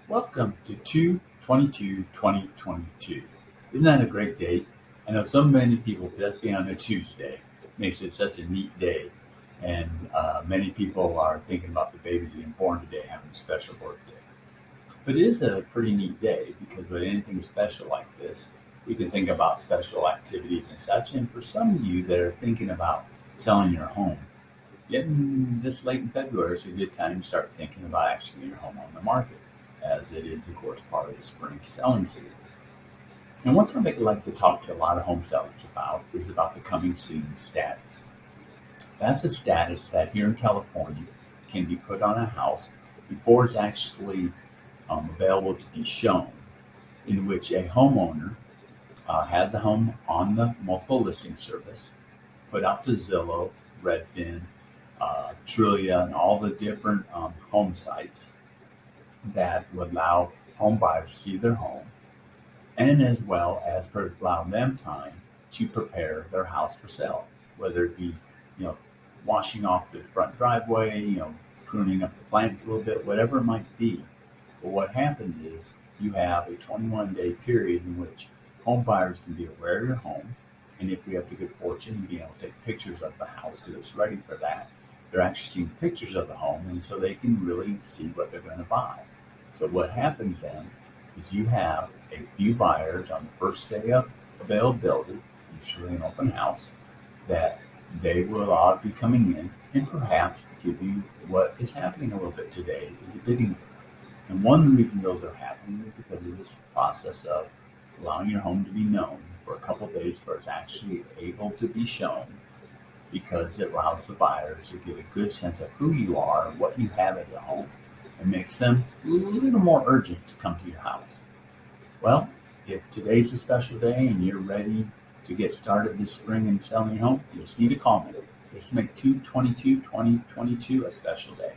Welcome to 2/22/2022. Isn't that a great date? I know so many people, just being on a Tuesday makes it such a neat day. And many people are thinking about the babies being born today, having a special birthday. But it is a pretty neat day because with anything special like this, we can think about special activities and such. And for some of you that are thinking about selling your home, getting this late in February is a good time to start thinking about actually getting your home on the market, as it is, of course, part of the spring selling season. And one topic I'd like to talk to a lot of home sellers about is about the coming soon status. That's a status that here in California can be put on a house before it's actually available to be shown, in which a homeowner has the home on the multiple listing service, put out to Zillow, Redfin, Trillia, and all the different home sites that would allow home buyers to see their home, and as well as allow them time to prepare their house for sale, whether it be, you know, washing off the front driveway, pruning up the plants a little bit, whatever it might be. But what happens is you have a 21-day period in which home buyers can be aware of your home, and if we have the good fortune of being able to take pictures of the house because it's ready for that, they're actually seeing pictures of the home, and so they can really see what they're going to buy. So what happens then is you have a few buyers on the first day of availability, usually an open house, that they will all be coming in and perhaps give you what is happening a little bit today is a bidding war. And one of the reasons those are happening is because of this process of allowing your home to be known for a couple of days before it's actually able to be shown, because it allows the buyers to get a good sense of who you are and what you have as a home, and makes them a little more urgent to come to your house. Well, if today's a special day and you're ready to get started this spring and selling your home, you just need to call me. Let's make 2/22/2022 a special day.